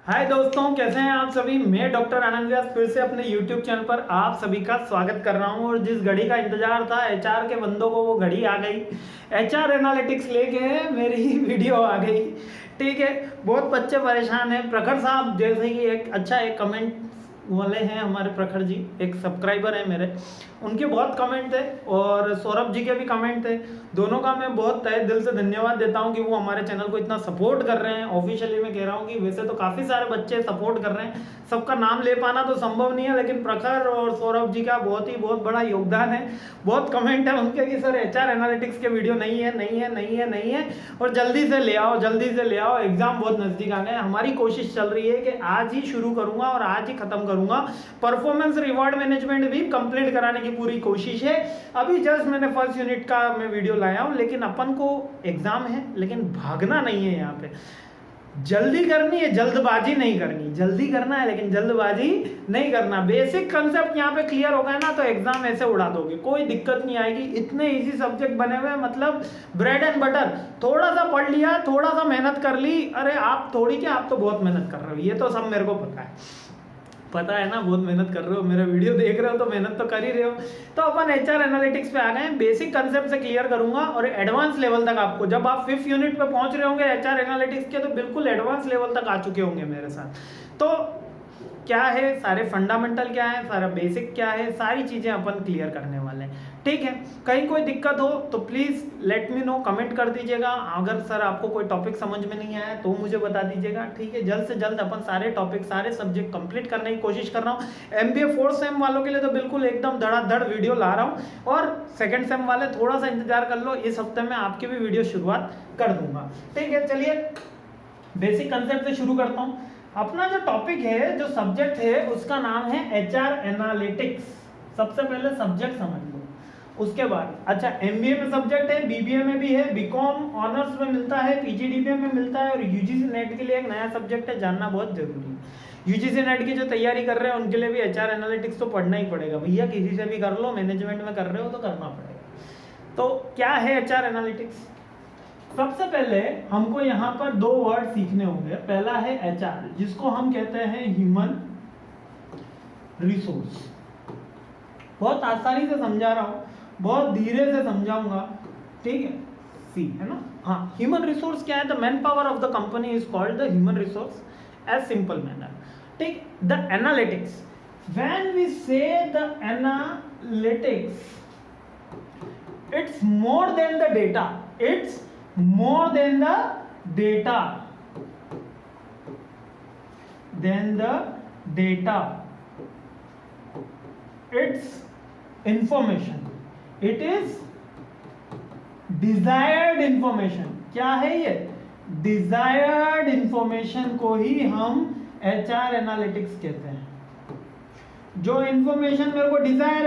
हाय दोस्तों, कैसे हैं आप सभी। मैं डॉक्टर आनंद व्यास फिर से अपने YouTube चैनल पर आप सभी का स्वागत कर रहा हूं। और जिस घड़ी का इंतजार था HR के बंदों को, वो घड़ी आ गई। HR एनालिटिक्स लेके मेरी वीडियो आ गई। ठीक है, बहुत बच्चे परेशान हैं। प्रखर साहब जैसे कि एक कमेंट वाले हैं हमारे प्रखर जी, एक सब्सक्राइबर है मेरे, उनके बहुत कमेंट थे और सौरभ जी के भी कमेंट थे। दोनों का मैं बहुत तहे दिल से धन्यवाद देता हूं कि वो हमारे चैनल को इतना सपोर्ट कर रहे हैं। ऑफिशियली मैं कह रहा हूं कि वैसे तो काफ़ी सारे बच्चे सपोर्ट कर रहे हैं, सबका नाम ले पाना तो संभव नहीं है, लेकिन प्रखर और सौरभ जी का बहुत बड़ा योगदान है। बहुत कमेंट है उनके कि सर HR एनालिटिक्स के वीडियो नहीं है और जल्दी से ले आओ, एग्जाम बहुत नज़दीक आ गए। हमारी कोशिश चल रही है कि आज ही शुरू करूंगा और आज ही खत्म करूंगा। परफॉर्मेंस रिवॉर्ड मैनेजमेंट भी कंप्लीट कराने की पूरी कोशिश है। अभी जस्ट मैंने फर्स्ट यूनिट का मैं वीडियो लाया हूं, लेकिन अपन को एग्जाम है, लेकिन भागना नहीं है। यहाँ पे जल्दी करनी है, जल्दबाजी नहीं करनी। जल्दी करना है लेकिन जल्दबाजी नहीं करना। बेसिक कंसेप्ट यहाँ पे क्लियर हो गए ना तो एग्जाम ऐसे उड़ा दोगे, कोई दिक्कत नहीं आएगी। इतने इजी सब्जेक्ट बने हुए, मतलब ब्रेड एंड बटर। थोड़ा सा पढ़ लिया, थोड़ा सा मेहनत कर ली। अरे आप थोड़ी क्या, आप तो बहुत मेहनत कर रहे हो, ये तो सब मेरे को पता है ना। बहुत मेहनत कर रहे हो, मेरा वीडियो देख रहे हो तो मेहनत तो कर ही रहे हो। तो अपन HR एनालिटिक्स पे आ गए हैं। बेसिक कंसेप्ट से क्लियर करूंगा और एडवांस लेवल तक आपको, जब आप 5th यूनिट पे पहुंच रहे होंगे HR एनालिटिक्स के, तो बिल्कुल एडवांस लेवल तक आ चुके होंगे मेरे साथ। तो क्या है, सारे फंडामेंटल क्या है, सारा बेसिक क्या है, सारी चीजें अपन क्लियर करने वाले हैं। ठीक है, कहीं कोई दिक्कत हो तो please let me know, comment कर दीजिएगा। अगर सर आपको कोई टॉपिक समझ में नहीं आया तो मुझे बता दीजिएगा। ठीक है, जल्द से जल्द अपन सारे टॉपिक, सारे सब्जेक्ट कंप्लीट करने की कोशिश कर रहा हूँ। MBA 4th सेम वालों के लिए तो बिल्कुल एकदम धड़ाधड़ वीडियो ला रहा हूँ, और 2nd सेम वाले थोड़ा सा इंतजार कर लो, इस हफ्ते में आपकी भी वीडियो शुरुआत कर दूंगा। ठीक है, चलिए बेसिक कंसेप्ट से शुरू करता हूँ। अपना जो टॉपिक है, जो सब्जेक्ट है, उसका नाम है HR एनालिटिक्स। सबसे पहले सब्जेक्ट समझ लो, उसके बाद अच्छा MBA में सब्जेक्ट है, BBA में भी है, BCom ऑनर्स में मिलता है, PGDBA में मिलता है, और UGC नेट के लिए एक नया सब्जेक्ट है, जानना बहुत जरूरी है। UGC नेट की जो तैयारी कर रहे हैं उनके लिए भी HR एनालिटिक्स तो पढ़ना ही पड़ेगा भैया, किसी से भी कर लो, मैनेजमेंट में कर रहे हो तो करना पड़ेगा। तो क्या है HR एनालिटिक्स? सबसे पहले हमको यहाँ पर 2 वर्ड सीखने होंगे। पहला है HR, जिसको हम कहते हैं ह्यूमन रिसोर्स। बहुत आसानी से समझा रहा हूँ, बहुत धीरे से समझाऊंगा। ठीक है, सी है ना। हाँ, ह्यूमन रिसोर्स क्या है? The manpower of the company is called the human resource, as simple manner. ठीक, the analytics, when we say the analytics, it's more than the data, it's more than the data, it's information, it is desired information। क्या है ये? desired information को ही हम HR analytics कहते हैं। जो information मेरे को डिजायर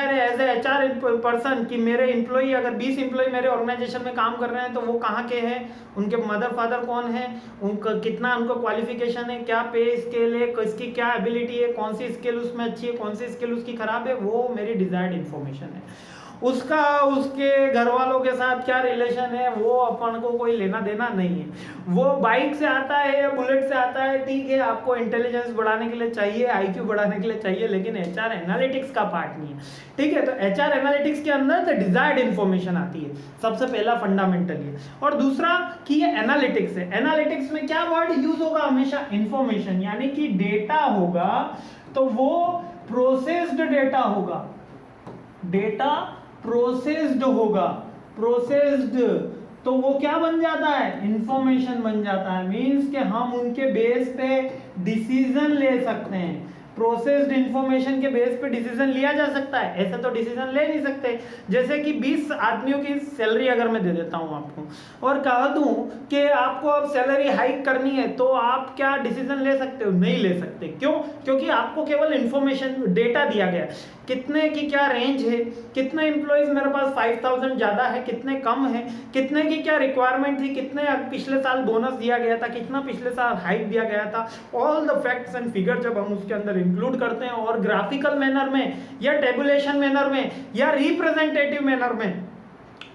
है, एज ए HR पर्सन, कि मेरे एम्प्लॉई, अगर 20 एम्प्लॉई मेरे ऑर्गेनाइजेशन में काम कर रहे हैं तो वो कहाँ के हैं, उनके मदर फादर कौन है, उनका कितना उनको क्वालिफिकेशन है, क्या पे स्केल है, किसकी क्या एबिलिटी है, कौन सी स्किल उसमें अच्छी है, कौन सी स्किल उसकी खराब है, वो मेरी डिजायर्ड इंफॉर्मेशन है। उसका उसके घर वालों के साथ क्या रिलेशन है, वो अपन को कोई लेना देना नहीं है। वो बाइक से आता है या बुलेट से आता है, ठीक है, आपको इंटेलिजेंस बढ़ाने के लिए चाहिए, IQ बढ़ाने के लिए चाहिए, लेकिन HR एनालिटिक्स का पार्ट नहीं है। ठीक है, तो HR एनालिटिक्स के अंदर द डिजायर्ड इंफॉर्मेशन आती है, सबसे पहला फंडामेंटल ये। और दूसरा कि ये एनालिटिक्स है। एनालिटिक्स में क्या वर्ड यूज होगा हमेशा? इंफॉर्मेशन, यानी कि डेटा होगा तो वो प्रोसेस्ड डेटा होगा, डेटा प्रोसेस्ड होगा। प्रोसेस्ड तो वो क्या बन जाता है? इंफॉर्मेशन बन जाता है। मींस कि हम उनके बेस पे डिसीजन ले सकते हैं। प्रोसेस्ड इंफॉर्मेशन के बेस पे डिसीजन लिया जा सकता है, ऐसे तो डिसीजन ले नहीं सकते। जैसे कि 20 आदमियों की सैलरी अगर मैं दे देता हूं आपको और कह दूं कि आपको अब सैलरी हाइक करनी है, तो आप क्या डिसीजन ले सकते हो? नहीं ले सकते। क्यों? क्योंकि आपको केवल इंफॉर्मेशन, डेटा दिया गया, कितने की क्या रेंज है, कितने एम्प्लॉइज मेरे पास 5000 ज्यादा है, कितने कम है, कितने की क्या रिक्वायरमेंट थी, कितने पिछले साल बोनस दिया गया था, कितना पिछले साल हाइक दिया गया था। All the facts and figure जब हम उसके अंदर इंक्लूड करते हैं और ग्राफिकल मैनर में या टेबुलेशन मैनर में या रिप्रेजेंटेटिव मैनर में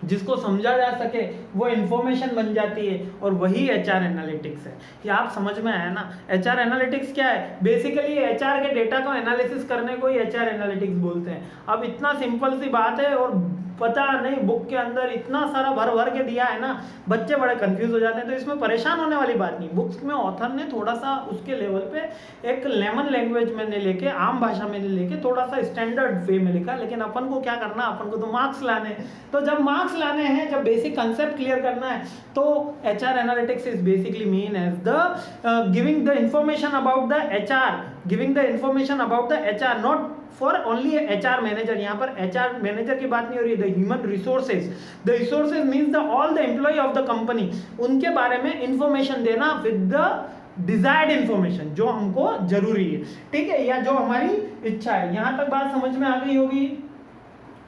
जिसको समझा जा सके वो इंफॉर्मेशन बन जाती है, और वही एचआर एनालिटिक्स है। ये आप समझ में आया ना। एचआर एनालिटिक्स क्या है? बेसिकली एचआर के डेटा को एनालिसिस करने को ही एचआर एनालिटिक्स बोलते हैं। अब इतना सिंपल सी बात है, और पता नहीं बुक के अंदर इतना सारा भर भर के दिया है ना, बच्चे बड़े कंफ्यूज हो जाते हैं। तो इसमें परेशान होने वाली बात नहीं। बुक्स में ऑथर ने थोड़ा सा उसके लेवल पे एक लेमन लैंग्वेज में लेके, आम भाषा में लेके, थोड़ा सा स्टैंडर्ड वे में लिखा। लेकिन अपन को क्या करना, अपन को तो मार्क्स लाने हैं। तो जब मार्क्स लाने हैं, जब बेसिक कंसेप्ट क्लियर करना है, तो HR analytics is basically mean as the giving the information about the HR, giving the information about the HR, not for only HR manager. यहाँ पर एचआर मैनेजर की बात नहीं हो रही है, the human resources. The resources means the all the employ of the company, उनके बारे में इंफॉर्मेशन देना विद द डिजायर्ड इंफॉर्मेशन, जो हमको जरूरी है, ठीक है, या जो हमारी इच्छा है। यहां तक बात समझ में आ गई होगी।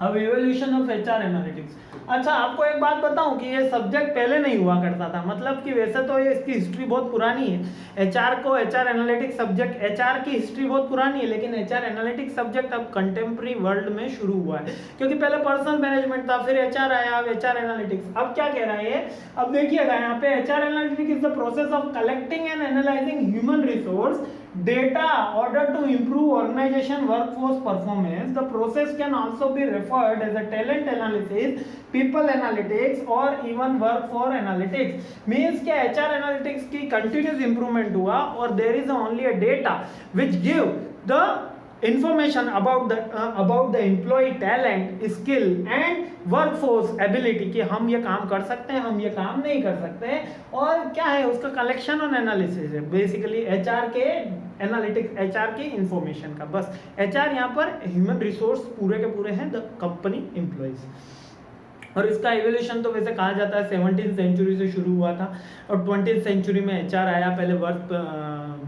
अब इवोल्यूशन ऑफ एचआर एनालिटिक्स। अच्छा, आपको एक बात बताऊं कि ये सब्जेक्ट पहले नहीं हुआ करता था। मतलब कि वैसे तो ये इसकी हिस्ट्री बहुत पुरानी है। एचआर एनालिटिक्स सब्जेक्ट, एचआर की हिस्ट्री बहुत पुरानी है, लेकिन एचआर एनालिटिक्स सब्जेक्ट अब कंटेम्प्रेरी वर्ल्ड में शुरू हुआ है। क्योंकि पहले पर्सनल मैनेजमेंट था, फिर एचआर आया, अब एचआर एनालिटिक्स। अब क्या कह रहा है ये, अब देखिएगा यहाँ पे, HR analytics is the process of collecting and analysing human resource data order to improve organization workforce performance. The process can also be referred as a talent analysis, people analytics, or even workforce analytics. Means क्या HR analytics की continuous improvement हुआ, और there is only a data which give the information about the employee talent, skill and workforce ability, कि हम ये काम कर सकते हैं, हम ये काम नहीं कर सकते हैं, और क्या है उसका कलेक्शन और एनालिसिस है। बेसिकली एचआर के एनालिटिक्स, एचआर की इंफॉर्मेशन का। बस एचआर यहाँ पर ह्यूमन रिसोर्स पूरे के पूरे हैं, द कंपनी एम्प्लॉइज। और इसका इवोल्यूशन तो वैसे कहा जाता है 17th सेंचुरी से शुरू हुआ था, और 20th सेंचुरी में एचआर आया। पहले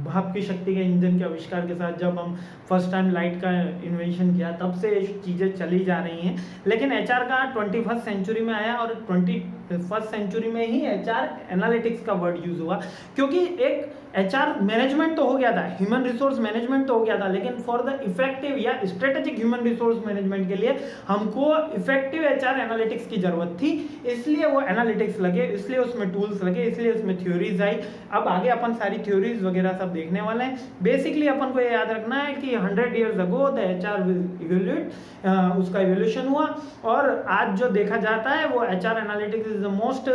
भाप की शक्ति के इंजन के आविष्कार के साथ जब हम फर्स्ट टाइम लाइट का इन्वेंशन किया, तब से चीज़ें चली जा रही हैं। लेकिन एचआर का 21st सेंचुरी में आया, और 21st सेंचुरी में ही एचआर एनालिटिक्स का वर्ड यूज हुआ। क्योंकि एक एचआर मैनेजमेंट तो हो गया था, ह्यूमन रिसोर्स मैनेजमेंट तो हो गया था, लेकिन फॉर द इफेक्टिव या स्ट्रेटेजिक ह्यूमन रिसोर्स मैनेजमेंट के लिए हमको इफेक्टिव एचआर एनालिटिक्स की जरूरत थी। इसलिए वो एनालिटिक्स लगे, इसलिए उसमें टूल्स लगे, इसलिए उसमें थ्योरीज आई। अब आगे अपन सारी थ्योरीज वगैरह सब देखने वाले हैं। बेसिकली अपन को ये याद रखना है कि 100 years ago the HR evolute, उसका इवोल्यूशन हुआ, और आज जो देखा जाता है वो HR analytics is the most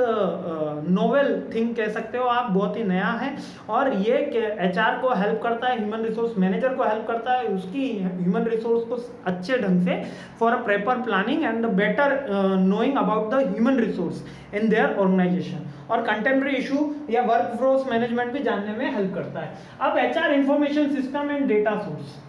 novel thing कह सकते हो आप, बहुत ही नया है। और ये एचआर को हेल्प करता है, ह्यूमन रिसोर्स मैनेजर को हेल्प करता है उसकी ह्यूमन रिसोर्स को अच्छे ढंग से for a proper planning and better knowing about the human resource in their organisation, और कंटेम्प्रेरी इशू या वर्कफोर्स मैनेजमेंट भी जानने में हेल्प करता है। अब HR information system and data source,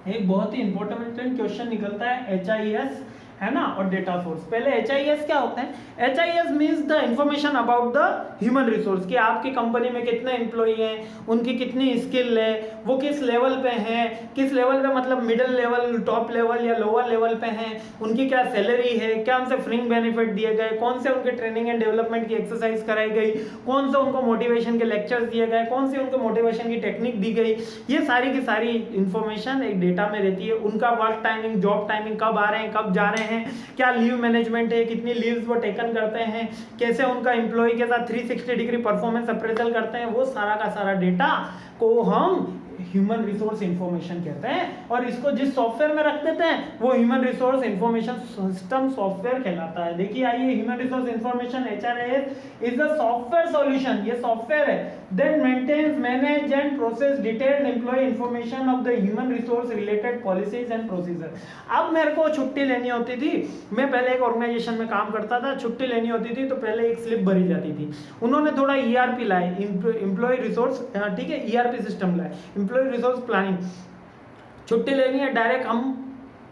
एक बहुत ही इंपॉर्टेंट क्वेश्चन निकलता है, HIS है ना, और डेटा सोर्स। पहले HIS क्या होता है? HIS means the information about the human resource, कि आपकी कंपनी में कितने एम्प्लॉई हैं, उनकी कितनी स्किल है, वो किस लेवल पे हैं, किस लेवल पे, मतलब मिडिल लेवल, टॉप लेवल या लोअर लेवल पे हैं, उनकी क्या सैलरी है, क्या उनसे फ्रिंग बेनिफिट दिए गए, कौन से उनके ट्रेनिंग एंड डेवलपमेंट की एक्सरसाइज कराई गई, कौन से उनको मोटिवेशन के लेक्चर्स दिए गए, कौन सी उनको मोटिवेशन की टेक्निक दी गई। ये सारी की सारी इंफॉर्मेशन एक डेटा में रहती है। उनका वर्क टाइमिंग, जॉब टाइमिंग, कब आ रहे हैं, कब जा रहे हैं, क्या लीव मैनेजमेंट है, कितनी लीव्स वो टेकन करते हैं, कैसे उनका एम्प्लॉय के साथ 360 डिग्री परफॉर्मेंस अप्रेजल करते हैं, वो सारा का सारा डेटा को हम ह्यूमन रिसोर्स इंफॉर्मेशन कहते हैं। और इसको जिस सॉफ्टवेयर में रख देते हैं वो human resource information system software कहलाता है। देखिए आइए, human resource information HRIS is the software solution, ये सॉफ्टवेयर है, then maintains, manage and process detailed employ information of the human resource related policies and procedure. अब मेरे को छुट्टी लेनी होती थी, मैं पहले एक ऑर्गेनाइजेशन में काम करता था, छुट्टी लेनी होती थी तो पहले एक स्लिप भरी जाती थी। उन्होंने थोड़ा ERP लाए, एम्प्लॉय रिसोर्स, ठीक है, ERP सिस्टम लाए, एम्प्लॉय रिसोर्स प्लानिंग। छुट्टी लेनी है, डायरेक्ट हम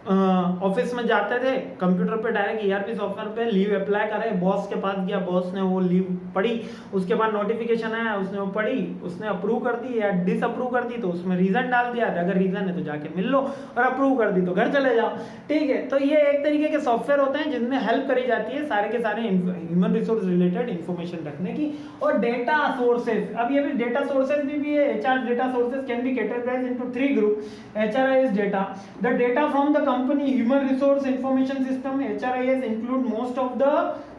ऑफिस में जाते थे, कंप्यूटर पे डायरेक्ट ERP सॉफ्टवेयर पे लीव अप्लाई करे, बॉस के पास गया, बॉस ने वो लीव पढ़ी, उसके बाद नोटिफिकेशन आया, उसने वो पढ़ी, उसने अप्रूव कर दी या डिसअप्रूव कर दी तो उसमें रीजन डाल दिया, अगर रीजन है तो जाके मिल लो, और अप्रूव कर दी तो घर चले जाओ। ठीक है, तो ये एक तरीके के सॉफ्टवेयर होते हैं जिनमें हेल्प करी जाती है सारे के सारे ह्यूमन रिसोर्स रिलेटेड इंफॉर्मेशन रखने की। और डेटा सोर्सेज, अब ये भी डेटा सोर्सेज भी है। HR data sources can be categorised into 3 group. HRIS data, the data from the company human resource information system HRIS include most of the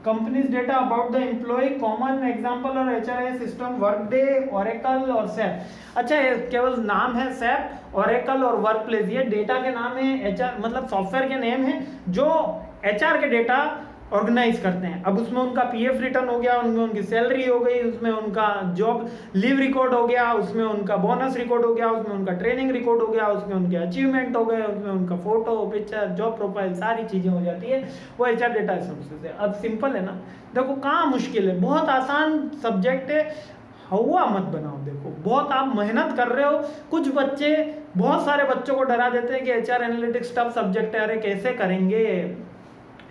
company's data about the employee. Common example और HRIS system Workday, Oracle और SAP. अच्छा ये केवल नाम है SAP, Oracle और Workplace, ये data के नाम है, HR मतलब सॉफ्टवेयर के नेम है जो HR के डेटा ऑर्गेनाइज करते हैं। अब उसमें उनका पीएफ रिटर्न हो गया, उनमें उनकी सैलरी हो गई, उसमें उनका जॉब लीव रिकॉर्ड हो गया, उसमें उनका बोनस रिकॉर्ड हो गया, उसमें उनका ट्रेनिंग रिकॉर्ड हो गया, उसमें उनके अचीवमेंट हो गए, उसमें उनका फोटो पिक्चर जॉब प्रोफाइल सारी चीज़ें हो जाती है, वो एचआर डेटा सोर्सेज है। अब सिंपल है ना, देखो कहाँ मुश्किल है, बहुत आसान सब्जेक्ट है, हुआ मत बनाओ। देखो बहुत आप मेहनत कर रहे हो, कुछ बच्चे बहुत सारे बच्चों को डरा देते हैं कि एचआर एनालिटिक्स टफ सब्जेक्ट है, अरे कैसे करेंगे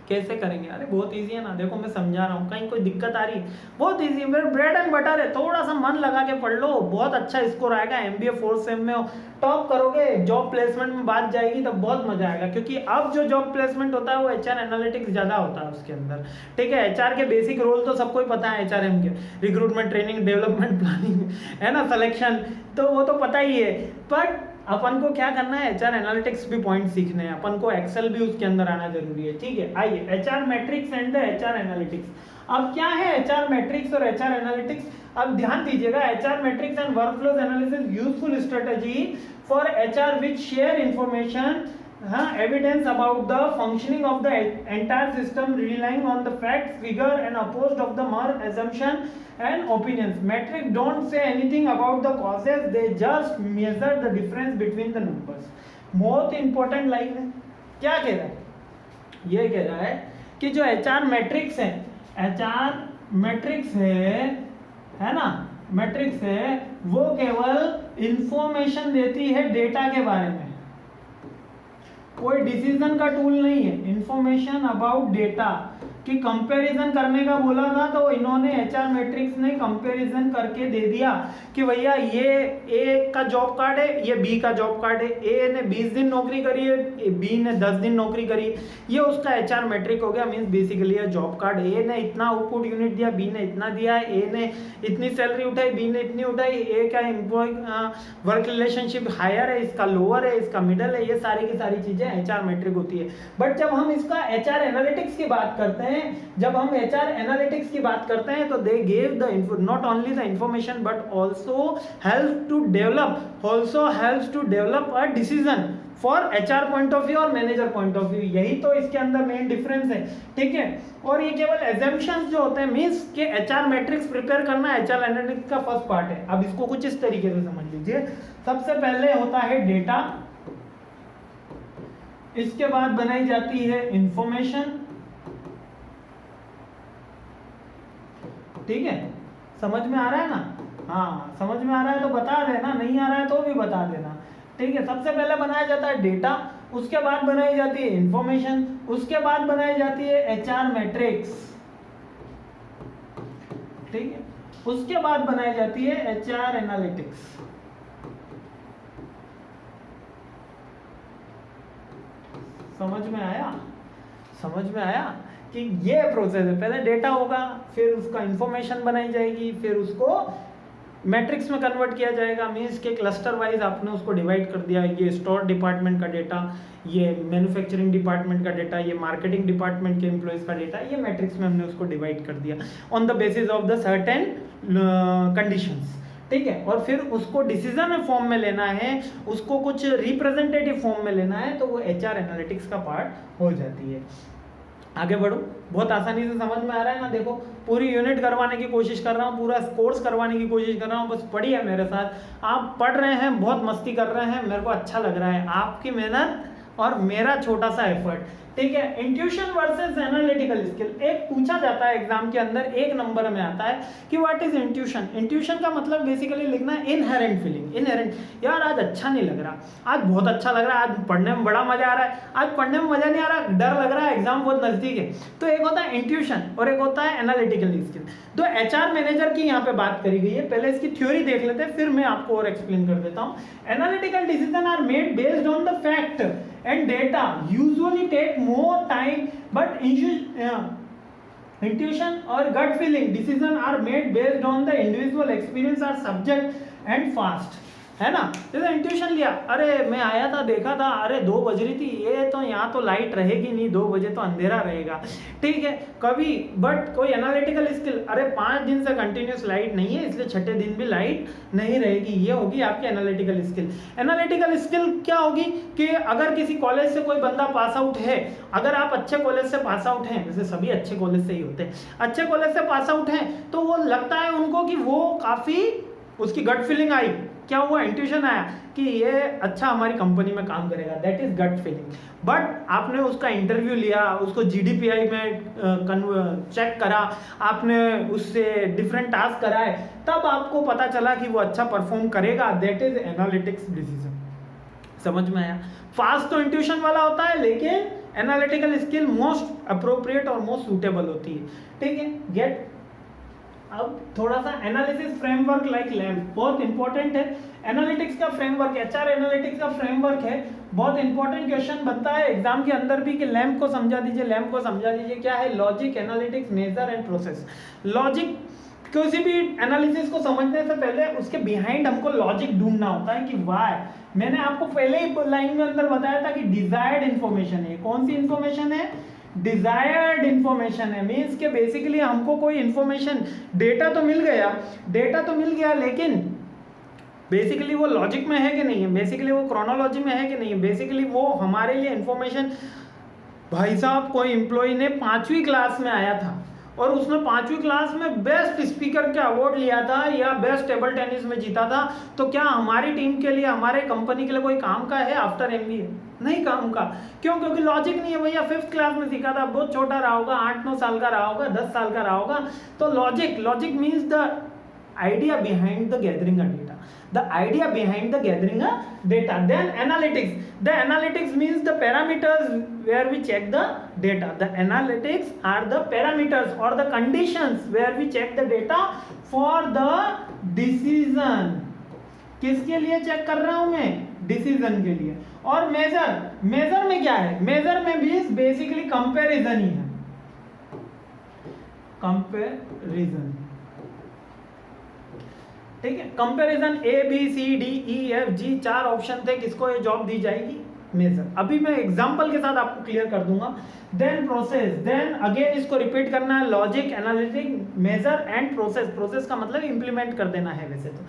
कैसे करेंगे, अरे बहुत इजी है ना। देखो मैं समझा रहा हूँ, कहीं कोई दिक्कत आ रही है, बहुत इजी है, मेरे ब्रेड एंड बटर है, थोड़ा सा मन लगा के पढ़ लो, बहुत अच्छा स्कोर आएगा। एमबीए 4th सेम में टॉप करोगे, जॉब प्लेसमेंट में बात जाएगी तब बहुत मजा आएगा, क्योंकि अब जो जॉब प्लेसमेंट होता है वो एचआर एनालिटिक्स ज्यादा होता है उसके अंदर। ठीक है, एचआर के बेसिक रोल तो सबको ही पता है, एचआरएम के रिक्रूटमेंट, ट्रेनिंग, डेवलपमेंट, प्लानिंग, है ना, सिलेक्शन, तो वो तो पता ही है। बट अपन को क्या करना है, एचआर एनालिटिक्स भी पॉइंट सीखने हैं, अपन को एक्सेल भी उसके अंदर आना जरूरी है। ठीक है, आइए HR matrix and the HR analytics. अब क्या है एचआर मैट्रिक्स और एचआर एनालिटिक्स, अब ध्यान दीजिएगा। HR matrix and workflows analysis useful strategy for HR which share information, evidence about the functioning of the entire system, relying on the facts, figure and opposed of the mere assumption and opinions. Metrics don't say anything about the causes, they just measure the difference between the numbers. बहुत important line है, क्या कह रहा है, ये कह रहा है कि जो एचआर मैट्रिक्स है, एचआर मैट्रिक्स है ना, मैट्रिक्स है, वो केवल इंफॉर्मेशन देती है डेटा के बारे में, कोई डिसीजन का टूल नहीं है। इंफॉर्मेशन अबाउट डेटा कि कंपैरिजन करने का बोला था, तो इन्होंने एचआर मैट्रिक्स ने कंपैरिजन करके दे दिया कि भैया ये ए का जॉब कार्ड है, ये बी का जॉब कार्ड है, ए ने 20 दिन नौकरी करी है, बी ने 10 दिन नौकरी करी, ये उसका एचआर मैट्रिक हो गया। मींस बेसिकली ये जॉब कार्ड, ए ने इतना आउटपुट यूनिट दिया, बी ने इतना दिया है, ए ने इतनी सैलरी उठाई, बी ने इतनी उठाई, ए का एम्प्लॉय वर्क रिलेशनशिप हायर है, इसका लोअर है, इसका मिडल है, ये सारी की सारी चीजें एचआर मैट्रिक होती है। बट जब हम इसका एचआर एनालिटिक्स की बात करते हैं, जब हम एचआर एनालिटिक्स की बात करते हैं, तो they gave the not only the information but also help to develop a decision for HR point of view और मैनेजर पॉइंट ऑफ व्यू। यही तो इसके अंदर मेन डिफरेंस है। ठीक है, और ये केवल एजम्पशंस जो होते हैं, मींस के एचआर मैट्रिक्स प्रिपेयर करना एचआर एनालिटिक्स का फर्स्ट पार्ट है। अब इसको कुछ इस तरीके से समझ लीजिए, सबसे पहले होता है डेटा, इसके बाद बनाई जाती है इंफॉर्मेशन। ठीक है, समझ में आ रहा है ना, हाँ समझ में आ रहा है तो बता देना, नहीं आ रहा है तो भी बता देना। ठीक है, सबसे पहले बनाया जाता है डेटा, उसके बाद बनाई जाती है इंफॉर्मेशन, उसके बाद बनाई जाती है एचआर मैट्रिक्स। ठीक है, उसके बाद बनाई जाती है एचआर एनालिटिक्स। समझ में आया, समझ में आया कि ये प्रोसेस है, पहले डेटा होगा, फिर उसका इंफॉर्मेशन बनाई जाएगी, फिर उसको मैट्रिक्स में कन्वर्ट किया जाएगा। मींस के क्लस्टर वाइज आपने उसको डिवाइड कर दिया, ये स्टोर डिपार्टमेंट का डेटा, ये मैन्युफैक्चरिंग डिपार्टमेंट का डेटा, ये मार्केटिंग डिपार्टमेंट के एम्प्लॉयज का डेटा, ये मैट्रिक्स में हमने उसको डिवाइड कर दिया on the basis of the certain conditions. ठीक है, और फिर उसको डिसीजन फॉर्म में लेना है, उसको कुछ रिप्रेजेंटेटिव फॉर्म में लेना है, तो वो एचआर एनालिटिक्स का पार्ट हो जाती है। आगे बढ़ो, बहुत आसानी से समझ में आ रहा है ना। देखो पूरी यूनिट करवाने की कोशिश कर रहा हूँ, पूरा कोर्स करवाने की कोशिश कर रहा हूँ, बस पढ़िए मेरे साथ। आप पढ़ रहे हैं, बहुत मस्ती कर रहे हैं, मेरे को अच्छा लग रहा है, आपकी मेहनत और मेरा छोटा सा एफर्ट। ठीक है, इंट्यूशन वर्सेस एनालिटिकल स्किल, एक पूछा जाता है एग्जाम के अंदर, 1 नंबर में आता है कि व्हाट इज इंट्यूशन। इंट्यूशन का मतलब बेसिकली लिखना है इनहेरेंट फीलिंग। इनहेरेंट, यार आज अच्छा नहीं लग रहा, आज बहुत अच्छा लग रहा है, आज पढ़ने में बड़ा मजा आ रहा है, आज पढ़ने में मजा नहीं आ रहा, डर लग रहा है, एग्जाम बहुत नजदीक है। तो एक होता है इंट्यूशन और एक होता है एनालिटिकल स्किल। तो एचआर मैनेजर की यहाँ पे बात करी गई है, पहले इसकी थ्योरी देख लेते हैं, फिर मैं आपको और एक्सप्लेन कर देता हूँ। Analytical decision are made based on the fact and data, usually take more time, but intuition or gut feeling decision are made based on the individual experience, are subject and fast. है ना। जैसे intuition लिया, अरे मैं आया था देखा था, अरे 2 बज रही थी, ये तो यहाँ तो लाइट रहेगी नहीं, 2 बजे तो अंधेरा रहेगा, ठीक है कभी। बट कोई एनालिटिकल स्किल, अरे 5 दिन से कंटिन्यूस लाइट नहीं है इसलिए छठे दिन भी लाइट नहीं रहेगी, ये होगी आपकी एनालिटिकल स्किल। एनालिटिकल स्किल क्या होगी कि अगर किसी कॉलेज से कोई बंदा पास आउट है, अगर आप अच्छे कॉलेज से पास आउट हैं, वैसे सभी अच्छे कॉलेज से ही होते हैं, अच्छे कॉलेज से पास आउट हैं, तो वो लगता है उनको कि वो काफ़ी, उसकी गट फीलिंग आई, क्या हुआ, इंट्यूशन आया कि ये अच्छा हमारी कंपनी में काम करेगा, that is gut feeling. But आपने उसका इंटरव्यू लिया, उसको जीडीपीआई में चेक करा, आपने उससे डिफरेंट टास्क कराए, तब आपको पता चला कि वो अच्छा परफॉर्म करेगा, दैट इज एनालिटिक्स डिसीजन। समझ में आया। फास्ट तो इंट्यूशन वाला होता है, लेकिन एनालिटिकल स्किल मोस्ट अप्रोप्रिएट और मोस्ट सूटेबल होती है, ठीक है। गेट अब थोड़ा सा एनालिसिस फ्रेमवर्क लाइक लैम्प बहुत इंपॉर्टेंट है। एनालिटिक्स का फ्रेमवर्क, एचआर एनालिटिक्स का फ्रेमवर्क है, बहुत इंपॉर्टेंट क्वेश्चन बनता है एग्जाम के अंदर भी कि लैम्प को समझा दीजिए, लैम्प को समझा दीजिए। क्या है logic, analytics, measure and process. Logic, किसी भी एनालिसिस को समझने से पहले उसके बिहाइंड हमको लॉजिक ढूंढना होता है कि वाई। मैंने आपको पहले ही लाइन में अंदर बताया था कि डिजायर्ड इंफॉर्मेशन है। कौन सी इंफॉर्मेशन है? डिजायर्ड इंफॉर्मेशन है। मीन्स के बेसिकली हमको कोई इंफॉर्मेशन, डेटा तो मिल गया, लेकिन बेसिकली वो लॉजिक में है कि नहीं है, बेसिकली वो क्रोनोलॉजी में है कि नहीं है, बेसिकली वो हमारे लिए इंफॉर्मेशन। भाई साहब, कोई एम्प्लॉय ने 5वीं क्लास में आया था और उसने 5वीं क्लास में बेस्ट स्पीकर का अवार्ड लिया था या बेस्ट टेबल टेनिस में जीता था, तो क्या हमारी टीम के लिए, हमारे कंपनी के लिए कोई काम का है आफ्टर एमबीए? नहीं काम का। क्यों? क्योंकि लॉजिक नहीं है भैया। 5th क्लास में सीखा था, बहुत छोटा रहा होगा, 8-9 साल का रहा होगा, 10 साल का रहा होगा। तो logic means the idea behind the gathering a data, the idea behind the gathering a data. Then analytics, the analytics means the parameters where we check the data. The analytics are the parameters or the conditions where we check the data for the decision. किसके लिए check कर रहा हूं मैं? Decision के लिए। और major में क्या है? मेजर में भी बेसिकली कंपैरिजन ही है, कंपैरिजन, ठीक है। कंपैरिजन ABCDEFG 4 ऑप्शन थे, किसको ये जॉब दी जाएगी? मेजर। अभी मैं एग्जांपल के साथ आपको क्लियर कर दूंगा। देन प्रोसेस, देन अगेन इसको रिपीट करना है, logic, analytic, measure and process. Process का मतलब इंप्लीमेंट कर देना है वैसे तो।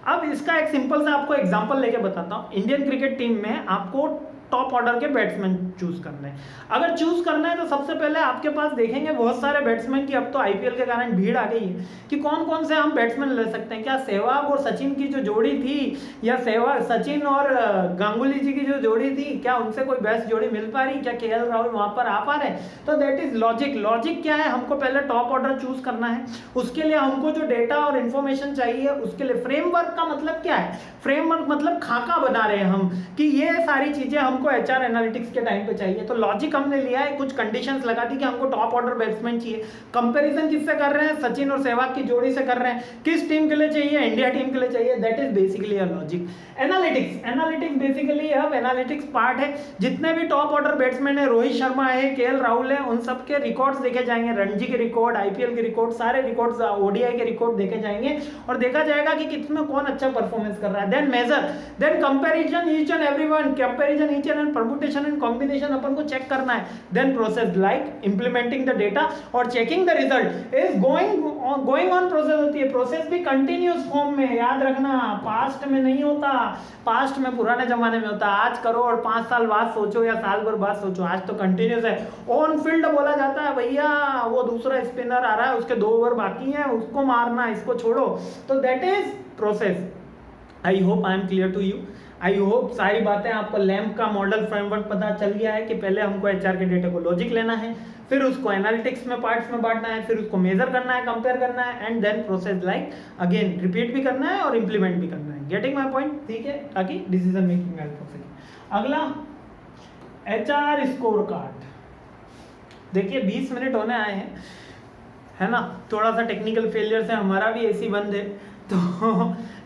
अब इसका एक सिंपल सा आपको एग्जांपल लेके बताता हूँ। इंडियन क्रिकेट टीम में आपको टॉप ऑर्डर के बैट्समैन चूज करना है। अगर चूज करना है तो सबसे पहले आपके पास देखेंगे बहुत सारे बैट्समैन की, अब तो आईपीएल के कारण भीड़ आ गई है कि कौन कौन से हम बैट्समैन ले सकते हैं। क्या सहवाग और सचिन की जो जोड़ी थी, या सहवाग, सचिन और गांगुली जी की जो जोड़ी थी, क्या उनसे कोई बेस्ट जोड़ी मिल पा रही? क्या केएल राहुल वहां पर आ पा रहे? तो दैट इज लॉजिक। लॉजिक क्या है? हमको पहले टॉप ऑर्डर चूज करना है, उसके लिए हमको जो डेटा और इन्फॉर्मेशन चाहिए उसके लिए फ्रेमवर्क का मतलब क्या है? फ्रेमवर्क मतलब खाका बना रहे हैं हम कि ये सारी चीजें हमको एचआर एनालिटिक्स के टाइम पे चाहिए। तो लॉजिक हमने लिया है, कुछ कंडीशंस लगा दी कि हमको टॉप ऑर्डर बैट्समैन चाहिए। कंपैरिजन किससे कर रहे हैं? सचिन और सहवाग की जोड़ी से कर रहे हैं। किस टीम के लिए चाहिए? इंडिया टीम के लिए चाहिए। That is basically a logic. Analytics basically अब एनालिटिक्स पार्ट है। जितने भी टॉप ऑर्डर बैट्समैन है, रोहित शर्मा है, केएल राहुल है, उन सब के रिकॉर्ड्स देखे जाएंगे, रणजी के रिकॉर्ड, आईपीएल के रिकॉर्ड, सारे रिकॉर्ड्स, ओडीआई के रिकॉर्ड देखे जाएंगे और देखा जाएगा कि किसमें कौन अच्छा परफॉर्मेंस कर रहा है। Then major, then comparison each and everyone, comparison each and permutation and combination अपन को चेक करना है। Then process like implementing the data और checking the result is going on process होती है। प्रोसेस भी कंटिन्यूअस फॉर्म में, याद रखना, पास्ट में नहीं होता। पास्ट में पुराने जमाने में होता, आज करो और 5 साल बाद सोचो या साल भर बाद सोचो। आज तो कंटिन्यूअस है। ऑन फील्ड बोला जाता है, भैया वो दूसरा स्पिनर आ रहा है, उसके 2 ओवर बाकी हैं, उसको मारना, इसको छोड़ो। तो that is process. I hope I am clear to you. I hope सारी बातें आपको लैम्प का मॉडल फ्रेमवर्क पता चल गया है कि पहले हमको एचआर के डेटा को लॉजिक लेना है, फिर उसको एनालिटिक्स में पार्ट्स में बांटना है, फिर उसको मेजर करना है, कंपेयर करना है, and then process like again repeat भी करना है और इंप्लीमेंट भी करना है। Getting my point? ठीक है, ताकि डिसीजन मेकिंग में हेल्प हो सके। अगला एचआर स्कोर कार्ड। देखिए 20 मिनट होने आए हैं, है ना। थोड़ा सा टेक्निकल फेलियर से हमारा भी एसी बंद है, तो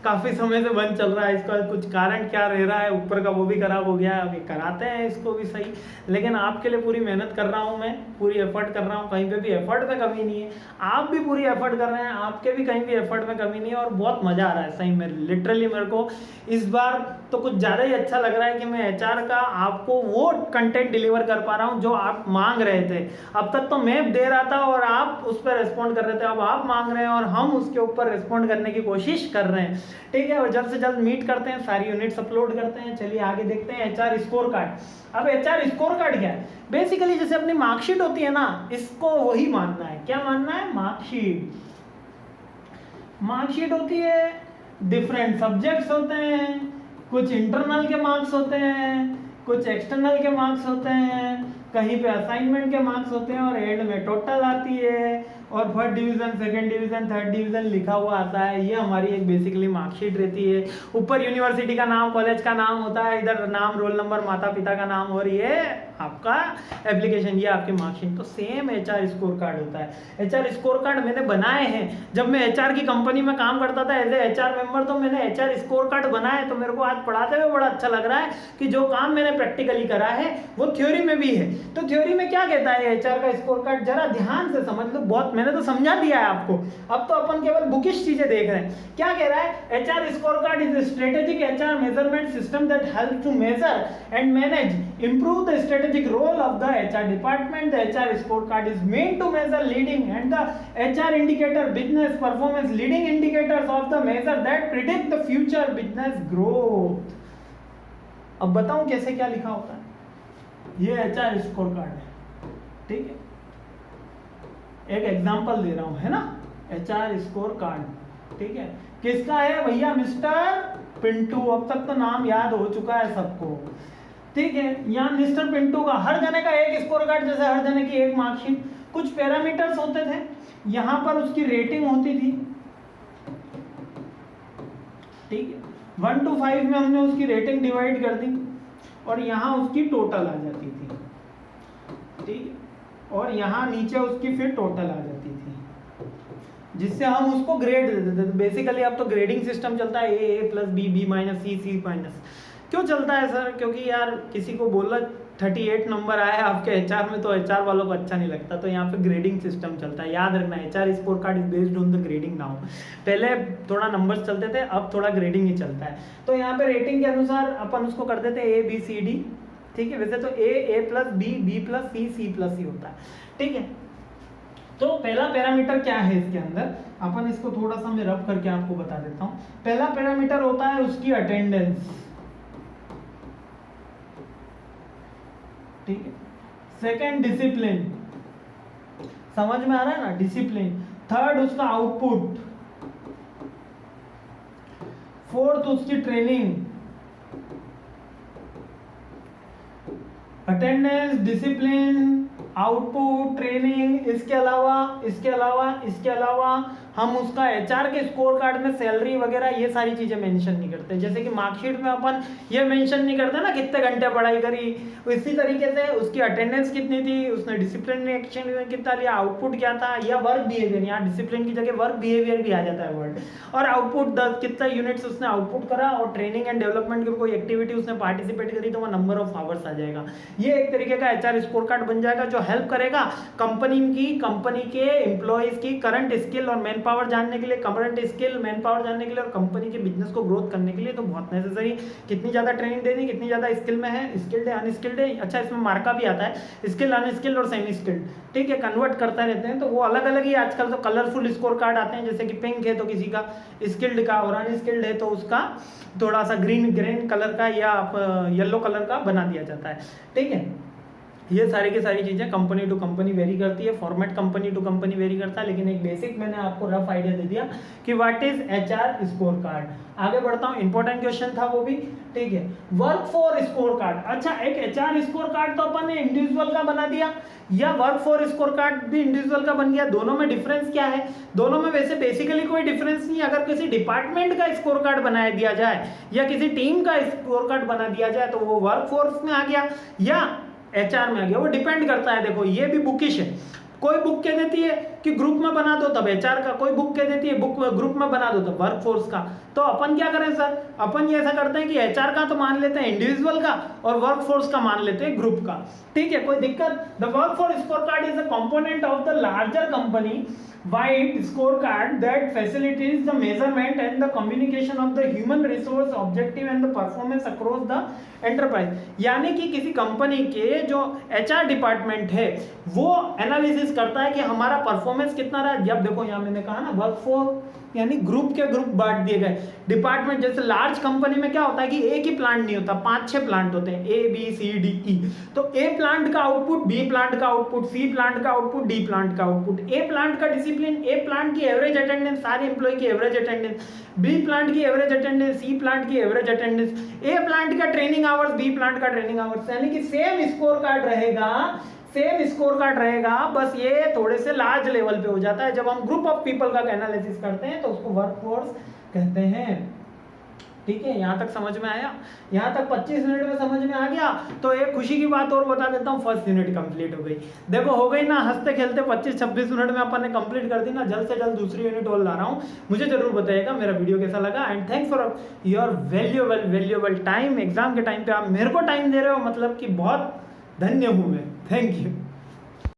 काफ़ी समय से बंद चल रहा है। इसका कुछ कारण क्या रह रहा है, ऊपर का वो भी खराब हो गया है, अभी कराते हैं इसको भी सही। लेकिन आपके लिए पूरी मेहनत कर रहा हूँ, मैं पूरी एफर्ट कर रहा हूँ, कहीं पे भी एफर्ट में कमी नहीं है। आप भी पूरी एफर्ट कर रहे हैं, आपके भी कहीं भी एफर्ट में कमी नहीं है, और बहुत मज़ा आ रहा है सही में। लिटरली मेरे को इस बार तो कुछ ज़्यादा ही अच्छा लग रहा है कि मैं एचआर का आपको वो कंटेंट डिलीवर कर पा रहा हूँ जो आप मांग रहे थे। अब तक तो मैं दे रहा था और आप उस पर रिस्पॉन्ड कर रहे थे, अब आप मांग रहे हैं और हम उसके ऊपर रिस्पॉन्ड करने की कोशिश कर रहे हैं। ठीक है, और जल्द से जल्द मीट करते हैं, सारी यूनिट्स अपलोड करते हैं। चलिए आगे देखते हैं एचआर स्कोर कार्ड। अब एचआर स्कोर कार्ड क्या है? बेसिकली जैसे अपनी मार्कशीट होती है ना, इसको वही मानना है। क्या मानना है? मार्कशीट। मार्कशीट होती है, डिफरेंट सब्जेक्ट्स होते हैं, कुछ इंटरनल के मार्क्स होते हैं, कुछ एक्सटर्नल के मार्क्स होते हैं, कहीं पे असाइनमेंट के मार्क्स होते हैं, और एंड में टोटल आती है, और first division, second division, third division लिखा हुआ आता है। ये हमारी एक बेसिकली मार्कशीट रहती है। ऊपर यूनिवर्सिटी का नाम, कॉलेज का नाम होता है, इधर नाम, रोल नंबर, माता पिता का नाम, और ये आपका एप्लीकेशन, ये आपकी मार्कशीट। तो सेम एचआर स्कोर कार्ड होता है। एचआर स्कोर कार्ड मैंने बनाए हैं जब मैं एचआर की कंपनी में काम करता था एज ए एचआर मेंबर, तो मैंने एचआर स्कोर कार्ड बनाए। तो मेरे को आज पढ़ाते हुए बड़ा अच्छा लग रहा है कि जो काम मैंने प्रैक्टिकली करा है वो थ्योरी में भी है। तो थ्योरी में क्या कहता है एचआर का स्कोर कार्ड, जरा ध्यान से समझ लो। बहुत मैंने तो समझा दिया है आपको, अब तो अपन केवल बुकिश चीजें देख रहे हैं। क्या कह रहा है? HR score card is a strategic HR measurement system that helps to measure and manage, improve the strategic role of the HR department. The HR scorecard is meant to measure leading and the HR indicator business performance, leading indicators of the measure that predict the future business growth. अब बताऊं कैसे क्या लिखा होता है? ये HR score card है, ठीक है। एक एग्जांपल दे रहा हूं, है ना, HR स्कोर कार्ड, ठीक है। किसका है भैया? मिस्टर पिंटू। अब तक तो नाम याद हो चुका है सबको, ठीक है। यहाँ मिस्टर पिंटू का हर जने का एक स्कोर कार्ड, जैसे हर जने की एक मार्कशीट। कुछ पैरामीटर्स होते थे, यहाँ पर उसकी रेटिंग होती थी, ठीक है। 1 to 5 में हमने उसकी रेटिंग डिवाइड कर दी, और यहाँ उसकी टोटल आ जाती थी, ठीक है। और यहाँ नीचे उसकी फिर टोटल आ जाती थी, जिससे हम उसको ग्रेड दे देते थे। बेसिकली अब तो ग्रेडिंग सिस्टम चलता है, ए प्लस बी, बी माइनस सी, सी माइनस। क्यों चलता है सर? क्योंकि यार किसी को बोला 38 नंबर आया है आपके एचआर में, तो एचआर वालों को अच्छा नहीं लगता, तो यहाँ पे ग्रेडिंग सिस्टम चलता है। याद रखना, HR score card is based on the grading now. पहले थोड़ा नंबर्स चलते थे, अब थोड़ा ग्रेडिंग ही चलता है। तो यहाँ पे रेटिंग के अनुसार अपन उसको कर देते हैं A B C D, ठीक है। वैसे तो A plus B, B plus C, C plus C होता है, ठीक है। तो पहला पैरामीटर क्या है इसके अंदर, अपन इसको थोड़ा सा मैं रब करके आपको बता देता हूं। पहला पैरामीटर होता है उसकी अटेंडेंस, ठीक है। सेकंड डिसिप्लिन, समझ में आ रहा है ना, डिसिप्लिन। थर्ड उसका आउटपुट। फोर्थ उसकी training. Attendance, discipline, output, training. इसके अलावा हम उसका एचआर के स्कोर कार्ड में सैलरी वगैरह ये सारी चीजें मेंशन नहीं करते। जैसे कि मार्कशीट में अपन ये मेंशन नहीं करते ना कितने घंटे पढ़ाई करी, इसी तरीके से उसकी अटेंडेंस कितनी थी, उसने डिसिप्लिन एक्शन कितना लिया, आउटपुट क्या था, या वर्क बिहेवियर। यहाँ डिसिप्लिन की जगह वर्क बिहेवियर भी आ जाता है वर्ड। और आउटपुट कितना यूनिट्स उसने आउटपुट करा, और ट्रेनिंग एंड डेवलपमेंट की कोई एक्टिविटी उसने पार्टिसिपेट करी तो वो नंबर ऑफ आवर्स आ जाएगा। ये एक तरीके का एचआर स्कोर कार्ड बन जाएगा, जो हेल्प करेगा कंपनी के एम्प्लॉइज की करंट स्किल और मैन पावर जानने के लिए, करंट स्किल, मैन पावर जानने के लिए, और कंपनी के बिजनेस को ग्रोथ करने के लिए। तो बहुत नेसेसरी, कितनी ज्यादा ट्रेनिंग देनी, कितनी ज्यादा स्किल में है, स्किल्ड है, अनस्किल्ड है। अच्छा, इसमें मार्का भी आता है, स्किल, अनस्किल्ड और सेमी स्किल्ड, ठीक है। कन्वर्ट करता रहते हैं, तो वो अलग अलग ही आजकल तो कलरफुल स्कोर कार्ड आते हैं। जैसे कि पिंक है तो किसी का स्किल्ड का, और अनस्किल्ड है तो उसका थोड़ा सा ग्रीन कलर का या येलो कलर का बना दिया जाता है, ठीक है। ये सारी की सारी चीज़ें कंपनी टू कंपनी वेरी करती है, format company to company vary करता है, लेकिन एक बेसिक मैंने आपको रफ आइडिया दे दिया कि what is HR score card. आगे बढ़ता हूँ, इंपॉर्टेंट क्वेश्चन था वो भी, ठीक है। Work for score card. अच्छा, एक एचआर स्कोर कार्ड तो अपन ने इंडिविजुअल का बना दिया, या वर्क फॉर स्कोर कार्ड भी इंडिविजुअल का बन गया। दोनों में डिफरेंस क्या है? दोनों में वैसे बेसिकली कोई डिफरेंस नहीं। अगर किसी डिपार्टमेंट का स्कोर कार्ड बना दिया जाए या किसी टीम का स्कोर कार्ड बना दिया जाए तो वो वर्क फोर्स में आ गया या एचआर में आ गया, वो डिपेंड करता है। देखो, ये भी बुकिश है। कोई बुक कह देती है कि ग्रुप में बना दो, तब एचआर का कोई बुक कह देती है बुक ग्रुप में बना दो तब वर्क फोर्स का। तो अपन क्या करें सर, अपन ये ऐसा करते हैं कि एचआर का तो मान लेते हैं इंडिविजुअल का और वर्क फोर्स का मान लेते हैं ग्रुप का। ठीक है, कोई दिक्कत? The work force score card is a component of the larger company wide scorecard that facilitates the measurement and the communication of the human resource objective and the performance across the enterprise। यानी कि किसी company के जो HR department है वो analysis करता है कि हमारा परफॉर्मेंस कितना रहा। अब देखो यहाँ मैंने कहा ना वर्कफोर्स यानी ग्रुप के ग्रुप बांट दिए गए। डिपार्टमेंट जैसे लार्ज कंपनी में क्या होता है कि एक ही प्लांट नहीं होता, 5-6 प्लांट होते हैं, A B C D E. तो ए प्लांट का आउटपुट, बी प्लांट का आउटपुट, सी प्लांट का आउटपुट, डी प्लांट का आउटपुट। ए प्लांट का डिसिप्लिन, ए प्लांट की एवरेज अटेंडेंस, सारे एम्प्लॉय की एवरेज अटेंडेंस, बी प्लांट की एवरेज अटेंडेंस, सी प्लांट की एवरेज अटेंडेंस, ए प्लांट का ट्रेनिंग आवर्स, बी प्लांट का ट्रेनिंग आवर्स। यानी कि सेम स्कोर कार्ड रहेगा, सेम स्कोर कार्ड रहेगा, बस ये थोड़े से लार्ज लेवल पे हो जाता है। जब हम ग्रुप ऑफ पीपल का एनालिसिस करते हैं तो उसको वर्कफोर्स कहते हैं। ठीक है, यहाँ तक समझ में आया? यहाँ तक 25 मिनट में समझ में आ गया? तो एक खुशी की बात और बता देता हूँ, फर्स्ट यूनिट कंप्लीट हो गई। देखो हो गई ना, हंसते खेलते 25-26 मिनट में अपन ने कंप्लीट कर दी ना। जल्द से जल्द दूसरी यूनिट और ला रहा हूँ। मुझे जरूर बताइएगा मेरा वीडियो कैसा लगा। And thanks for your valuable time. Exam के टाइम पे आप मेरे को टाइम दे रहे हो, मतलब कि बहुत धन्य हूँ मैं। Thank you.